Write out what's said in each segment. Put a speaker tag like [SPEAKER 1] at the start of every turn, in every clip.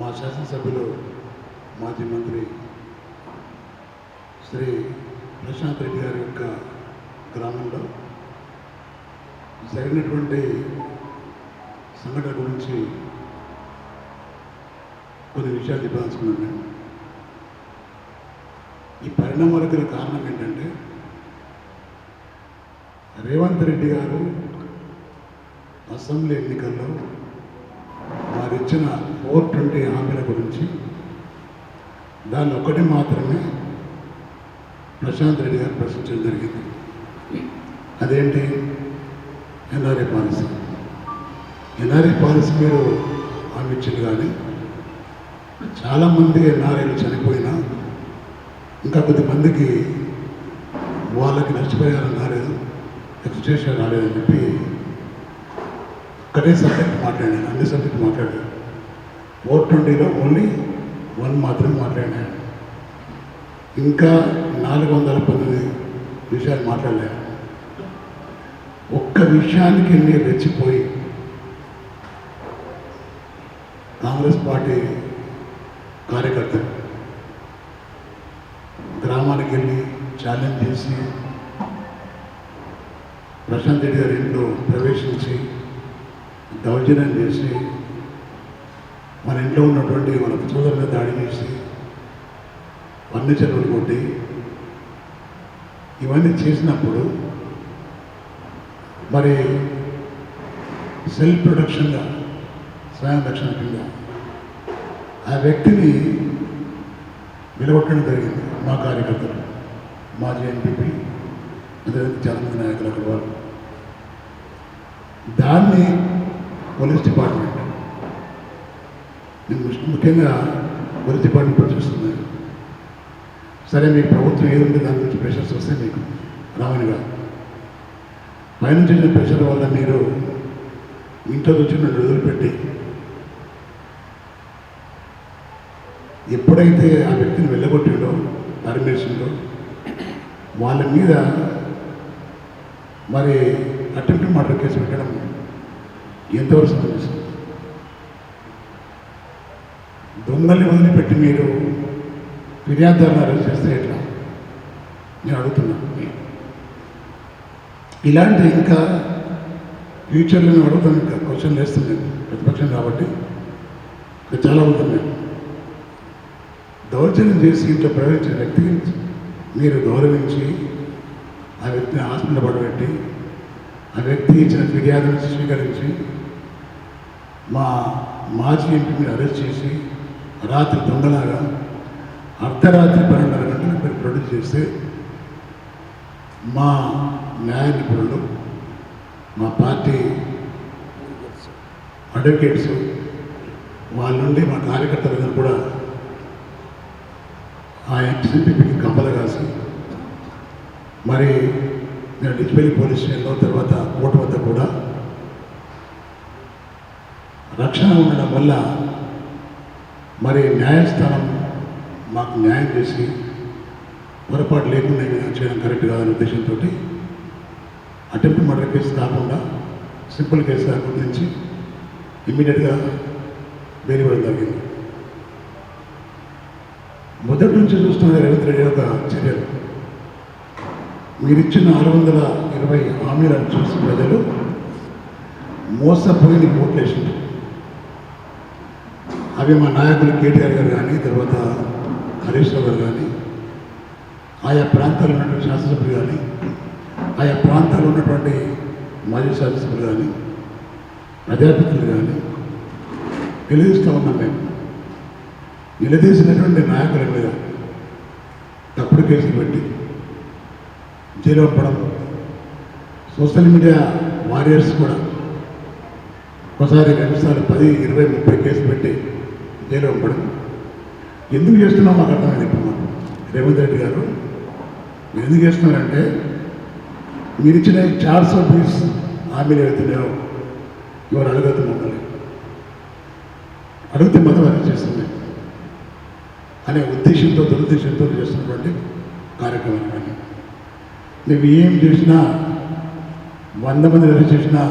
[SPEAKER 1] మా శాసనసభ్యులు మాజీ మంత్రి శ్రీ ప్రశాంత్ రెడ్డి గారి యొక్క గ్రామంలో జరిగినటువంటి సంఘటన గురించి కొన్ని విషయాలు చెప్పదలుచుకున్నాను నేను. ఈ పరిణామాలకు గల కారణం ఏంటంటే రేవంత్ రెడ్డి గారు అసెంబ్లీ ఎన్నికల్లో వారు ఇచ్చిన 420 హామీల గురించి దాన్ని ఒకటి మాత్రమే ప్రశాంత్ రెడ్డి గారు ప్రశ్నించడం జరిగింది. అదేంటి? NRI policy. ఎన్ఆర్ఐ పాలసీ మీరు హామీ ఇచ్చింది, కానీ చాలామంది ఎన్ఆర్ఐలు చనిపోయినా ఇంకా కొద్దిమందికి వాళ్ళకి నష్టపరిహారం రాలేదు, ఎక్స్టెన్షన్ రాలేదని చెప్పి ఒకటే సబ్జెక్ట్ మాట్లాడాను, అన్ని సబ్జెక్ట్ మాట్లాడాను. 420లో ఓన్లీ 1 మాత్రమే మాట్లాడాను. ఇంకా 419 విషయాలు మాట్లాడలేను. ఒక్క విషయానికి మీరు రెచ్చిపోయి కాంగ్రెస్ పార్టీ కార్యకర్తలు గ్రామానికి వెళ్ళి ఛాలెంజ్ చేసి ప్రశాంత్ రెడ్డి గారి ఇంట్లో ప్రవేశించి దౌర్జన్యం చేసి మన ఇంట్లో ఉన్నటువంటి మన సోదరుల మీద దాడి చేసి ఫర్నిచర్లు కొట్టి ఇవన్నీ చేసినప్పుడు మరి సెల్ఫ్ ప్రొటెక్షన్గా, స్వయం రక్షణ కింద ఆ వ్యక్తిని నిలగొట్టడం జరిగింది. మా కార్యకర్తలు, మాజీ ఎంపీపీ, అదేవిధంగా చాలామంది నాయకులు అక్కడ వాళ్ళు. దాన్ని పోలీస్ డిపార్ట్మెంట్, ముఖ్యంగా పోలీస్ డిపార్ట్మెంట్ పనిచేస్తుంది. సరే, మీకు ప్రభుత్వం ఏదుంటే దాని నుంచి ప్రెషర్స్ వస్తే మీకు రావనిగా పైనుంచి వచ్చిన ప్రెషర్ వల్ల మీరు ఇంట్లో వచ్చి నన్ను వదిలిపెట్టి ఎప్పుడైతే ఆ వ్యక్తిని వెళ్ళగొట్టిండో పర్మిషన్లో వాళ్ళ మీద మరి అటెంప్ట్ మర్డర్ కేసు పెట్టడం ఎంతవరకు సంబంధించింది? దొంగల్ని వదిలిపెట్టి మీరు ఫిర్యాదుదారులను అరెస్ట్ చేస్తే ఎట్లా? నేను అడుగుతున్నా. ఇలాంటి ఇంకా ఫ్యూచర్లో నేను అడుగుతాను, ఇంకా క్వశ్చన్లు వేస్తున్నాను ప్రతిపక్షం కాబట్టి చాలా అడుగుతున్నాను. దౌర్జన్యం చేసి ఇంట్లో ప్రవేశించిన వ్యక్తికి మీరు గౌరవించి ఆ వ్యక్తిని హాస్పిటల్ పడబెట్టి ఆ వ్యక్తి ఇచ్చిన ఫిర్యాదును స్వీకరించి మా మాజీ ఎంపీ మీరు అరెస్ట్ చేసి రాత్రి దొంగలాగా అర్ధరాత్రి 12:30 గంటలకు మీరు ప్రొడ్యూస్ చేస్తే మా న్యాయ నిపుణులు, మా పార్టీ అడ్వకేట్స్ వాళ్ళ నుండి మా కార్యకర్తలందరూ కూడా ఆ ఎక్స్ఎంపీకి కంపలు కాసి మరి నేను డిచ్పల్లి పోలీస్ స్టేషన్లో తర్వాత కోర్టు వద్ద కూడా రక్షణ ఉండడం వల్ల మరి న్యాయస్థానం మాకు న్యాయం చేసి పొరపాటు లేకుండా చేయడం కరెక్ట్ కాదనే ఉద్దేశంతో అటెంప్ట్ మర్డర్ కేసు కాకుండా సింపుల్ కేసుగా గుర్తించి ఇమ్మీడియట్గా బెయిల్ ఇవ్వడం జరిగింది. మొదటి నుంచి చూస్తున్న రేవంత్ రెడ్డి యొక్క చర్యలు, మీరిచ్చిన 620 హామీలను చూసి ప్రజలు మోసపోయిన ఓట్లేసింది. అవి మా నాయకులు కేటీఆర్ గారు కానీ, తర్వాత హరీష్ రావు గారు కానీ, ఆయా ప్రాంతాల్లో ఉన్నటువంటి శాసనసభ్యులు కానీ, ఆయా ప్రాంతాల్లో ఉన్నటువంటి మాజీ శాసనసభ్యులు కానీ, ప్రజాప్రతినిధులు కానీ నిలదీస్తూ ఉన్నాం. మేము నిలదీసినటువంటి నాయకుల మీద తప్పుడు కేసులు పెట్టి జైలు పంపడం, సోషల్ మీడియా వారియర్స్ కూడా ఒకసారి 2 సార్లు 10, 20, 30 కేసులు పెట్టి జైలు పంపడం. ఎందుకు చేస్తున్నాం మాకు అర్థమైంది. ఇప్పుడు మాకు రేవంత్ రెడ్డి గారు మీరు ఎందుకు చేస్తున్నారంటే, మీరు ఇచ్చిన 420 హామీలు అవుతున్నాయో ఎవరు అడగదు, మమ్మల్ని అడిగితే మాత్రం అరెస్ట్ చేస్తుంది అనే ఉద్దేశంతో, దురుద్దేశంతో చేస్తున్నటువంటి కార్యక్రమం. కానీ నువ్వు ఏం చేసినా, 100 మంది అరెస్ట్ చేసినా,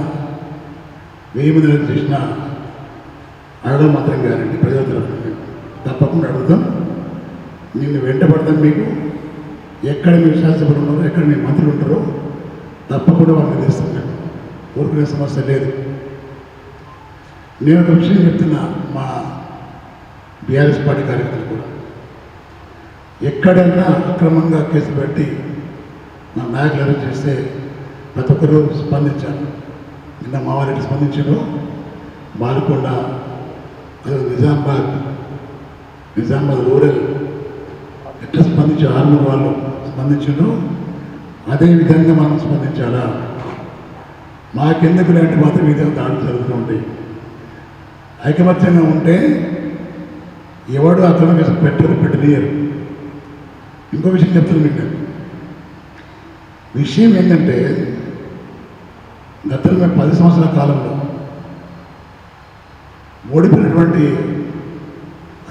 [SPEAKER 1] 1000 మంది అరెస్ట్ చేసినా అడగడం మాత్రం గ్యారంటీ ప్రజల తరఫున. తప్పకుండా అడుగుతాం, నిన్ను వెంటబడతాం. మీకు ఎక్కడ మీ శాసనసభ్యులు ఉన్నారో, ఎక్కడ మీ మంత్రులు ఉంటారో తప్పకుండా వాళ్ళని తెలుస్తున్నాం. కోరుకునే సమస్య లేదు. నేను ఒక విషయం చెప్తున్నా, మా బీఆర్ఎస్ పార్టీ కార్యకర్తలు కూడా ఎక్కడైనా అక్రమంగా కేసులు పెట్టి మా నాయకులు అరెస్ట్ చేస్తే ప్రతి ఒక్కరూ స్పందించాను. నిన్న మావారెడ్డి స్పందించారు, బాలుకొండ, నిజామాబాద్ రూరల్ ఎట్లా స్పందించారు, ఆర్మూర్ వాళ్ళు స్పందించారు. అదేవిధంగా మనం స్పందించాలా? మాకెందుకు లాంటి మాత్రం ఈ విధంగా దాడులు జరుగుతూ ఉంటాయి. ఐకమత్యంగా ఉంటే ఎవడు అక్రమ కేసులు పెట్టనీయరు. ఇంకో విషయం చెప్తాను మీకు. విషయం ఏంటంటే గతంలో 10 సంవత్సరాల కాలంలో ఓడిపోయినటువంటి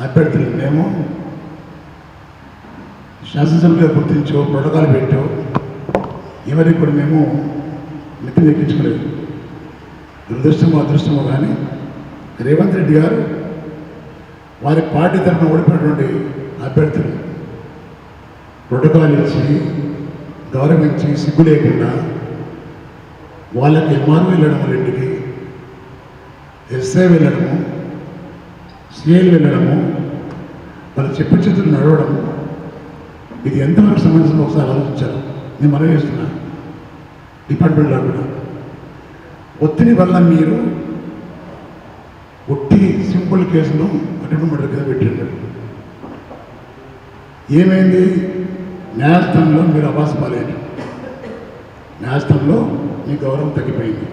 [SPEAKER 1] అభ్యర్థులు మేము శాసనసభ్యులుగా గుర్తించో, ప్రోటోకాల్ పెట్టో ఎవరికి కూడా మేము నెత్తిని ఎక్కించుకోలేదు. దురదృష్టమో అదృష్టమో కానీ రేవంత్ రెడ్డి గారు వారి పార్టీ తరఫున ఓడిపోయినటువంటి అభ్యర్థులు ప్రోటోకాల్ ఇచ్చి గౌరవించి సిగ్గు లేకుండా వాళ్ళకి ఎంఆర్ఓ వెళ్ళడం, వాళ్ళ ఇంటికి ఎస్ఐ వెళ్ళడము, సిఐలు వెళ్ళడము, వాళ్ళు చెప్పి చేతులు నడవడము, ఇది ఎంతవరకు సంబంధించిన ఒకసారి ఆలోచించారు. నేను మనవి చేస్తున్నా, డిపార్ట్మెంట్లో కూడా ఒత్తిడి వల్ల మీరు ఒట్టి సింపుల్ కేసును అటెంప్ట్ మర్డర్ కింద పెట్టారు. ఏమైంది? న్యాయస్థానంలో మీరు అభాస పాలేదు. న్యాయస్థానంలో మీ గౌరవం తగ్గిపోయింది.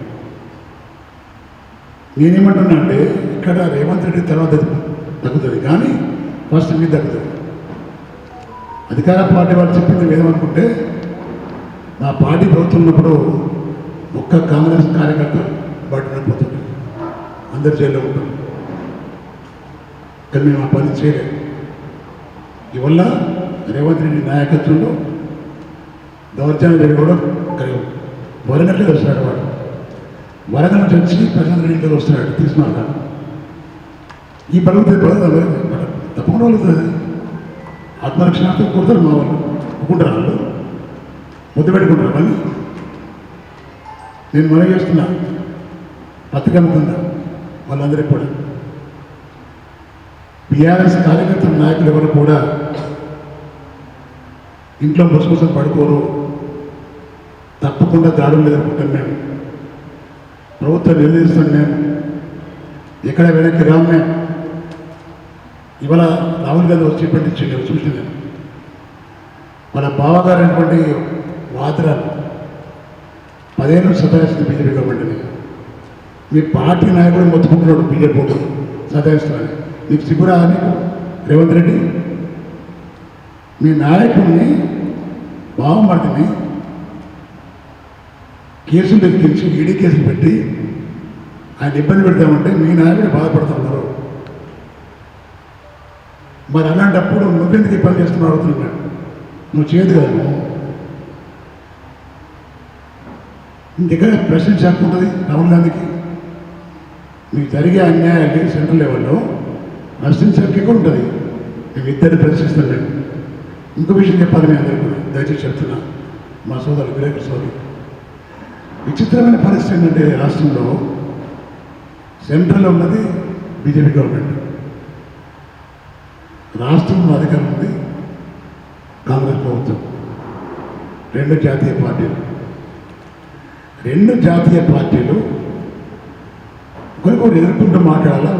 [SPEAKER 1] నేనేమంటున్నా అంటే ఇక్కడ రేవంత్ రెడ్డి తర్వాత తగ్గుతుంది, కానీ ఫస్ట్ మీరు తగ్గుతుంది. అధికార పార్టీ వాళ్ళు చెప్పింది ఏమనుకుంటే, నా పార్టీ ప్రభుత్వం ఉన్నప్పుడు ఒక్క కాంగ్రెస్ కార్యకర్త బయటపోతుంది, అందరు జైల్లో ఉంటారు. కానీ మేము ఆ పని చేయలేదు. ఇవల్ల రేవంత్ రెడ్డి నాయకత్వంలో దౌర్జన్యం జరిగి కూడా వరంగల్లో వస్తున్నాడు. వాడు వరంగల్ నుంచి వచ్చి ప్రశాంత్ రెడ్డి ఇంట్లో వస్తున్నాడు తీసుకున్నాడు. ఈ పరుగుతుంది తప్పకుండా వాళ్ళు ఆత్మరక్షణతో కొడతారు. మా వాళ్ళు ఒప్పుకుంటారు, వాళ్ళు ముద్దు పెట్టుకుంటారు. మళ్ళీ నేను మనవి చేస్తున్నా, పత్రికమ్ముకుందా వాళ్ళందరికీ కూడా బీఆర్ఎస్ కార్యకర్తల నాయకులు ఎవరు కూడా ఇంట్లో బస్సు పడుకోరు. తప్పకుండా దాడులు ఎదుర్కొంటాం. మేము ప్రభుత్వం నిర్ణయిస్తాం. మేము ఎక్కడ వెనక్కి రాము. మేము ఇవాళ రాహుల్ గాంధీ వచ్చి పట్టించండి చూసిన నేను మన బావగారు అయినటువంటి వాద్రాలు 10 ఏళ్ళు సతాయిస్తుంది బీజేపీ గవర్నమెంట్ని. మీ పార్టీ నాయకుడు మొత్తుకుంటున్నాడు బీజేపీ సతాయిస్తున్నాడు. నీకు సిగ్గురా నీకు రేవంత్ రెడ్డి? మీ నాయకుడిని బావమర్దిని కేసులు ఎక్కించి ఈడీ కేసులు పెట్టి ఆయన ఇబ్బంది పెడతామంటే మీ నాయకుడు బాధపడుతున్నారు. మరి అలాంటప్పుడు నువ్వెందుకు ఇబ్బంది చేస్తున్నావు అడుగుతున్నాడు. నువ్వు చేయదు కదా. ఇంకెక్కడ ప్రశ్నించకుంటుంది రాహుల్ గాంధీకి. మీకు జరిగే అన్యాయాన్ని సెంట్రల్ లెవెల్లో ప్రశ్నించడానికి కూడా ఉంటుంది. మేము ఇద్దరిని ప్రశ్నిస్తాం. మేము ఇంకో విషయం చెప్పాలి మీ అందరికీ కూడా, దయచేసి చెప్తున్నా. మా సోదరులు విలేకరు సోదరులు, విచిత్రమైన పరిస్థితి ఏంటంటే రాష్ట్రంలో సెంట్రల్లో ఉన్నది బీజేపీ గవర్నమెంట్, రాష్ట్రంలో అధికారం ఉంది కాంగ్రెస్ ప్రభుత్వం. రెండు జాతీయ పార్టీలు ఒకరికొకరు ఎదుర్కొంటూ మాట్లాడాలా?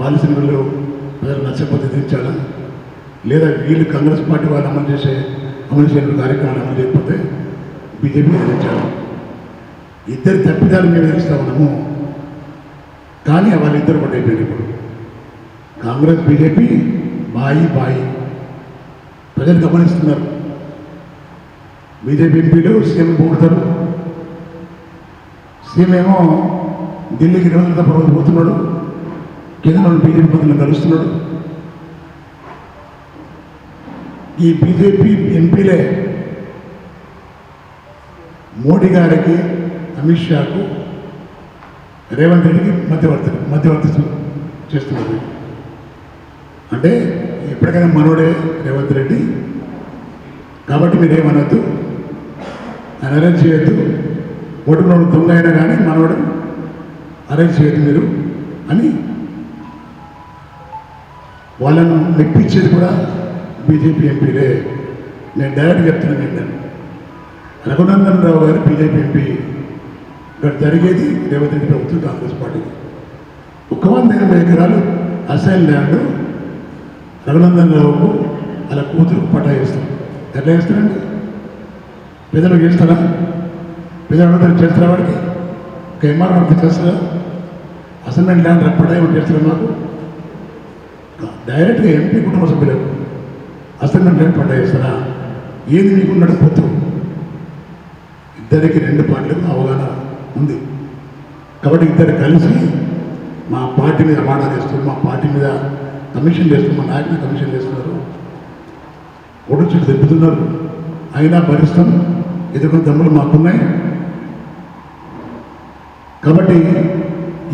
[SPEAKER 1] వాళ్ళ సినిమాలు ప్రజలు నచ్చకపోతే దించాలా? లేదా వీళ్ళు కాంగ్రెస్ పార్టీ వాళ్ళు అమలు చేయని కార్యక్రమాలు అమలు చేయకపోతే బీజేపీ ఎదిరించాలి. ఇద్దరు తప్పిదాలు మేము ఎదిరిస్తా ఉన్నాము. కానీ వాళ్ళిద్దరు కూడా అయిపోయింది. ఇప్పుడు కాంగ్రెస్ బీజేపీ బాయి ప్రజలు గమనిస్తున్నారు. బీజేపీ ఎంపీలు సీఎం పోతారు. సీఎం ఏమో ఢిల్లీకి 2 రోజుల తప్ప పోతున్నాడు. కేంద్రంలో బీజేపీ మంత్రులను కలుస్తున్నాడు. ఈ బీజేపీ ఎంపీలే మోడీ గారికి, అమిత్ షాకు, రేవంత్ రెడ్డికి మధ్యవర్తి చేస్తున్నారు. అంటే ఎప్పటికైనా మనోడే రేవంత్ రెడ్డి, కాబట్టి మీరేమనొద్దు, ఆయన అరేంజ్ చేయొద్దు, ఓటులో దొంగ అయినా కానీ మనోడు అరేంజ్ చేయొద్దు మీరు అని వాళ్ళను మెప్పించేది కూడా బీజేపీ ఎంపీలే. నేను డైరెక్ట్ చెప్తున్నాను. నేను రఘునందన్ రావు గారు బీజేపీ ఎంపీ, ఇక్కడ జరిగేది రేవంత్ రెడ్డి ప్రభుత్వం కాంగ్రెస్ పార్టీకి. 180 ఎకరాలు అసైన్ ల్యాండ్ రఘునందన్ రావుకు అలా కూతురు పట్టా చేస్తారు. ఎట్లా చేస్తారండి? పేదలకు చేస్తారా? పేదలందరూ చేస్తారా? వాడికి ఒక ఎంఆర్ఓకి చేస్తారా? అసైన్మెంట్ ల్యాండ్ పట్టా ఏమైనా చేస్తారా? మాకు డైరెక్ట్గా ఎంపీ కుటుంబ సభ్యులకు అసైన్మెంట్ ల్యాండ్ పట్టా చేస్తారా? ఏది మీకున్నట్టు పొత్తు? ఇద్దరికి 2 పార్టీలకు అవగాహన ఉంది కాబట్టి ఇద్దరు కలిసి మా పార్టీ మీద అవార్డా చేస్తున్నారు, మా పార్టీ మీద కమిషన్ చేస్తున్నారు, మా నాయకుని కమిషన్ చేస్తున్నారు, ఓటు చుట్టూ తిప్పుతున్నారు. అయినా భరిస్తాం, ఎదుర్కొన్న దమ్ములు మాకున్నాయి. కాబట్టి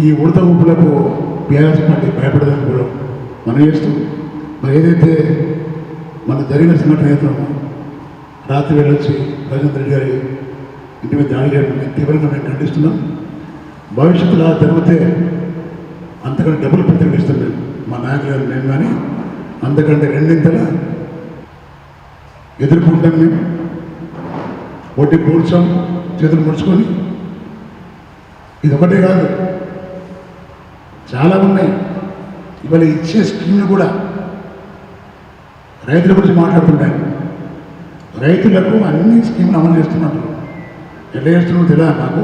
[SPEAKER 1] ఈ ఉడత ఊపులకు బీఆర్ఎస్ పార్టీ భయపడదని కూడా మనం చేస్తూ, మరి ఏదైతే మన జరిగిన సంఘటన అవుతున్నామో, రాత్రి వెళ్ళొచ్చి రాజేంద్ర రెడ్డి గారి ఇంటి మీద దాడి చేయడం తీవ్రంగా మేము ఖండిస్తున్నాం. భవిష్యత్తులో అలా జరిగితే అంతకంటే డబ్బులు ప్రతినిధిస్తాం మేము, మా నాయకులు మేము కానీ అంతకంటే 2 ఎదుర్కొంటాం. మేము ఒడ్డి కూర్చోం, చేతులు ముడుచుకొని. ఇది ఒకటే కాదు, చాలా ఉన్నాయి. ఇవాళ ఇచ్చే స్కీమ్లు కూడా రైతుల గురించి మాట్లాడుతుంటాను. రైతులకు అన్ని స్కీమ్లు అమలు చేస్తున్నారు. ఎట్లా చేస్తున్నావు తెలియదు నాకు.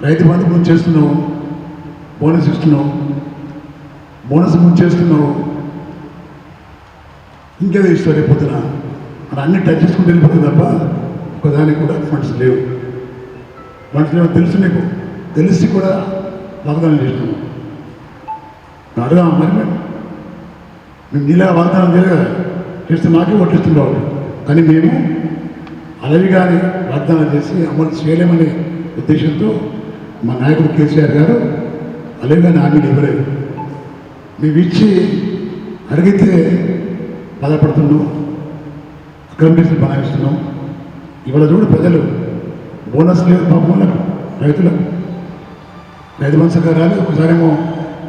[SPEAKER 1] రైతు బంధు ముందు చేస్తున్నావు, బోనస్ ఇస్తున్నావు, బోనస్ ముందు చేస్తున్నావు, ఇంకేదో ఇస్తావు రేపొద్దున. మరి అన్ని టచ్ చేసుకుంటూ వెళ్ళిపోతుంది తప్ప ఒకదానికి కూడా ఫండ్స్ లేవు. ఫండ్స్ లేవు తెలుసు నీకు, తెలిసి కూడా వాగ్దానం చేస్తున్నావు. అడుగా మరి మేము నీలా వాగ్దానం చేయలేదు, చేస్తే నాకే ఓటిస్తున్నావు. కానీ మేము అలవి కానీ వాగ్దానం చేసి అమలు చేయలేమనే ఉద్దేశంతో మా నాయకుడు కేసీఆర్ గారు అలవి కానీ హామీలు ఇవ్వలేదు. మేము ఇచ్చి అడిగితే బాధపడుతున్నాం, అక్రమిస్తులు బనాయిస్తున్నాం. ఇవాళ చూడు ప్రజలు బోనస్ లేదు పాపం వాళ్ళకు, రైతులకు రైతు బంధు రాలేదు. ఒకసారేమో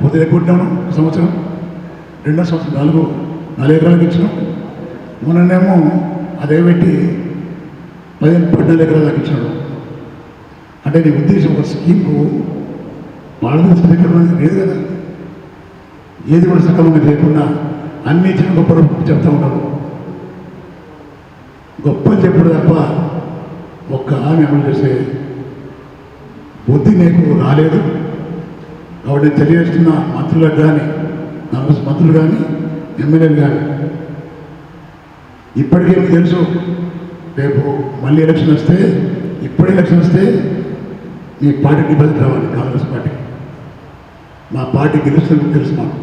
[SPEAKER 1] పొద్దున కొట్టినాము, 1 సంవత్సరం, 2వ సంవత్సరం 4 ఎకరాలకు ఇచ్చినాం. మొన్ననేమో అదే పెట్టి 14 ఎకరాల దాకా ఇచ్చినాడు. అంటే నీ ఉద్దేశం ఒక స్కీమ్కు వాళ్ళ దగ్గర లేదు కదా. ఏది కూడా సక్రమంగా చేయకుండా అన్ని ఇచ్చిన గొప్పలు చెప్తూ ఉంటారు. గొప్పలు చెప్పడు తప్ప ఒక్క హామీ అమలు చేసే బుద్ధి నీకు రాలేదు. కాబట్టి తెలియజేస్తున్న మంత్రులకు కానీ, మంత్రులు కానీ, ఎమ్మెల్యేలు కానీ, ఇప్పటికే మీకు తెలుసు రేపు మళ్ళీ ఎలక్షన్ వస్తే, ఇప్పుడు ఎలక్షన్ వస్తే మీ పార్టీ డిపాజిట్ రావాలి. కాంగ్రెస్ పార్టీ మా పార్టీ గెలుస్తుందని తెలుసు మాకు.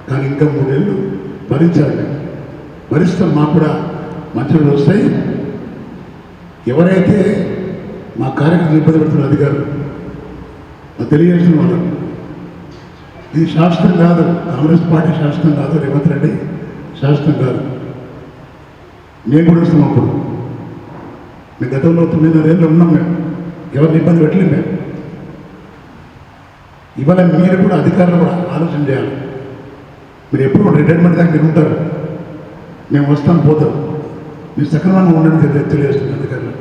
[SPEAKER 1] కానీ ఇంకా 3 ఏళ్ళు భరించాలి. మేము భరిస్తాం. మాకు కూడా మంత్రులు వస్తాయి. ఎవరైతే మా కార్యక్రమం ఇబ్బంది పెడుతున్న అధికారులు తెలియజేసిన వాళ్ళు, ఇది శాశ్వతం కాదు. కాంగ్రెస్ పార్టీ శాశ్వతం కాదు, రేవంత్ రెడ్డి శాశ్వతం కాదు. మేము కూడా వస్తాం. అప్పుడు మేము గతంలో 9.5 ఏళ్ళు ఉన్నాం. మేము ఎవరిని ఇబ్బంది పెట్టలేము. మేము ఇవాళ మీరు కూడా అధికారులు కూడా ఆలోచన చేయాలి. మీరు ఎప్పుడు రిటైర్మెంట్ దాకా మీరు ఉంటారు, మేము వస్తాం పోతాం. మీరు సక్రమంగా ఉండడానికి తెలియజేస్తుంది అధికారులు.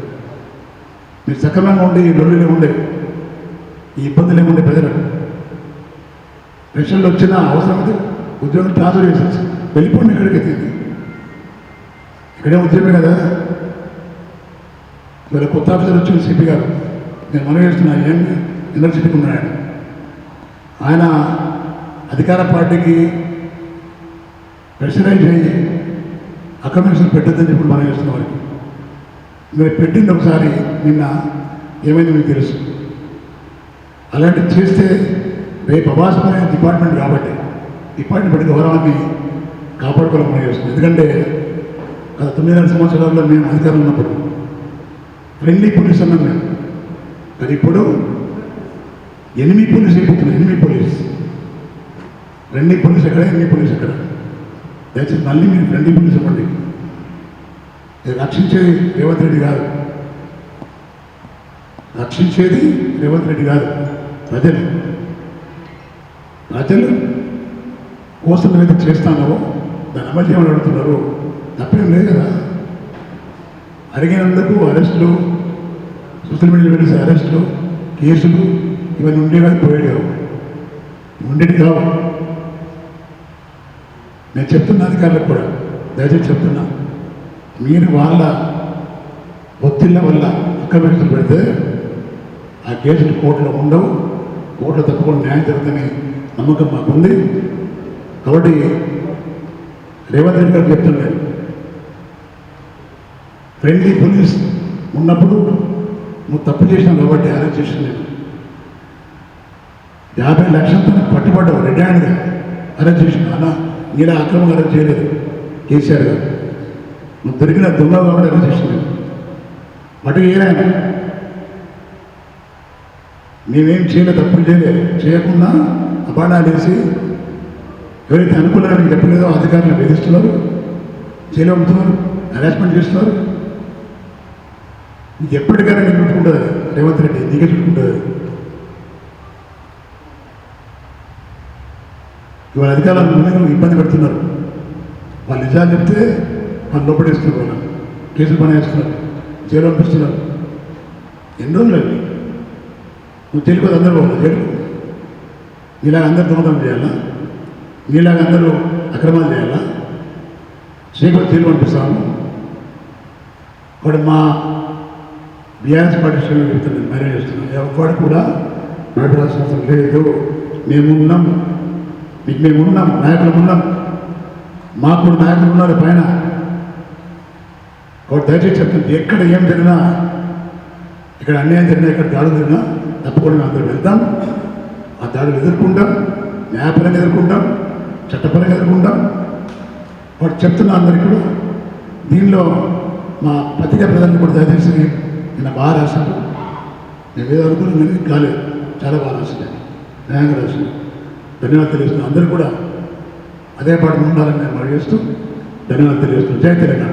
[SPEAKER 1] మీరు సక్రమంగా ఉండి ఈ లొల్లిలో ఉండే, ఈ ఇబ్బందులు ఏముండే ప్రజలకు పెన్షన్లు వచ్చినా అవసరం అయితే ఉద్యోగం ట్రాన్స్ఫర్ చేసేసి వెళ్ళిపోండి. ఇక్కడికి ఎత్తింది ఇక్కడే ఉద్యోగమే కదా. ఇవాళ కొత్త ఆఫీసర్ వచ్చిన సిపి గారు, నేను మనం చేస్తున్నా యూనివర్సిటీకి ఉన్నాడు. ఆయన అధికార పార్టీకి ప్రెషరైజ్ అయ్యి అకామిడేషన్ పెట్టద్దని చెప్పి మనం చేస్తున్న వారికి మీరు పెట్టింది ఒకసారి నిన్న ఏమైంది మీకు తెలుసు. అలాంటివి చేస్తే రేపు అవాసమైన డిపార్ట్మెంట్ కాబట్టి డిపార్ట్మెంట్ గౌరవాన్ని కాపాడుకోవాలని మనం చేస్తుంది. ఎందుకంటే గత 9.5 సంవత్సరాల్లో మేము అధికారం ఉన్నప్పుడు ఫ్రెండ్లీ పోలీస్ అన్నాం మేము. కానీ ఇప్పుడు ఎనిమి పోలీస్ అయిపోతున్నాం. ఎనిమి పోలీస్ ఫ్రెండ్లీ పోలీస్ ఎక్కడ, ఎన్ని పోలీస్ ఎక్కడ? దయచేసి మళ్ళీ మీరు ఫ్రెండ్లీ పోలీస్ ఇవ్వండి. ఇది రక్షించేది రేవంత్ రెడ్డి కాదు, రక్షించేది రేవంత్ రెడ్డి కాదు, ప్రజలు. ప్రజలు కోసం ఏదైతే చేస్తానో దాన్ని అమలు చేయమని అడుగుతున్నారు. తప్పేం లేదు కదా. అడిగినందుకు అరెస్టులు, సోషల్ మీడియాలో వెలిసే అరెస్టులు, కేసులు ఇవన్నీ ఉండేవి, పోయేవి కావు, ఉండేవి కావు. నేను చెప్తున్నా అధికారులకు కూడా, దయచేసి చెప్తున్నా, మీరు వాళ్ళ ఒత్తిళ్ళ వల్ల అక్కబెట్టుకుని పెడితే ఆ కేసులు కోర్టులో ఉండవు, కోర్టులో తప్పకుండా న్యాయం జరుగుతుందని నమ్మకం మాకుంది. కాబట్టి రేవంత్ రెడ్డి గారు చెప్తున్నాను, ఫ్రెండ్లీ పోలీస్ ఉన్నప్పుడు నువ్వు తప్పు చేసినావు కాబట్టి అరెస్ట్ చేసిన నేను 50 లక్షలతో పట్టుబడ్డావు, రెడ్ హ్యాండ్గా అరెస్ట్ చేసిన. అన్న నీలా అక్రమంగా అరెస్ట్ చేయలేదు కేసీఆర్ గారు, నువ్వు దొరికిన దొంగ కాబట్టి అరెస్ట్ చేసిన నేను. మటు ఏదైనా మేమేం చేయలేదు, తప్పులు చేయలేదు, చేయకుండా అపాడాలు వేసి ఎవరైతే అనుకూలంగా చెప్పలేదో అధికారులను వేధిస్తున్నారు, జైలు అమ్ముతున్నారు, హెరాస్మెంట్ చేస్తున్నారు. నీకు ఎప్పటికైనా నీకు చుట్టుకుంటుంది రేవంత్ రెడ్డి, నీకే చుట్టుకుంటుంది. ఇవాళ అధికారులను ఇబ్బంది పెడుతున్నారు. వాళ్ళు నిజాలు చెప్తే వాళ్ళు లోపడేస్తున్నారు, వాళ్ళు కేసులు పని వేస్తున్నారు, జైలు పంపిస్తున్నారు. ఎన్ని రోజులు అవి నువ్వు తెలియదు, అందరూ వాళ్ళు జైలు. నీలాగా అందరు దొంగతనం చేయాలా, నీలాగా అందరూ అక్రమాలు చేయాలా? శ్రీకాకుళం జైలు పంపిస్తాము. వాడు మా బీఆర్ఎస్ పార్టీ శ్రేణులు చెప్తున్నాను, మేనేజ్ చేస్తున్నాను. ఎవరు కూడా భయపడాల్సిన అవసరం లేదు. మేమున్నాం, మీకు మేమున్నాం, నాయకులు ఉన్నాం, మాకు కూడా నాయకులు ఉన్నారు పైన. కాబట్టి దయచేసి చెప్తుంది, ఎక్కడ ఏం జరిగినా, ఇక్కడ అన్యాయం జరిగినా, ఇక్కడ దాడులు జరిగినా తప్పకుండా మేము అందరూ వెళ్తాం, ఆ దాడులు ఎదుర్కొంటాం, న్యాయపరంగా ఎదుర్కొంటాం, చట్టపరంగా ఎదుర్కొంటాం. వాడు చెప్తున్నా అందరికీ కూడా. దీనిలో మా పత్రికా ప్రజలను కూడా దయచేసి నిన్న బాగా రాశాను. నేను ఏదో అనుకున్నాను కానీ కాలేదు, చాలా బాగా రాసింది, న్యాయంగా రాసింది. ధన్యవాదాలు తెలియజేస్తున్నాను. అందరూ కూడా అదే పాటు ఉండాలని నేను మరి చేస్తూ ధన్యవాదాలు తెలియజేస్తున్నాను. జై తెలంగాణ.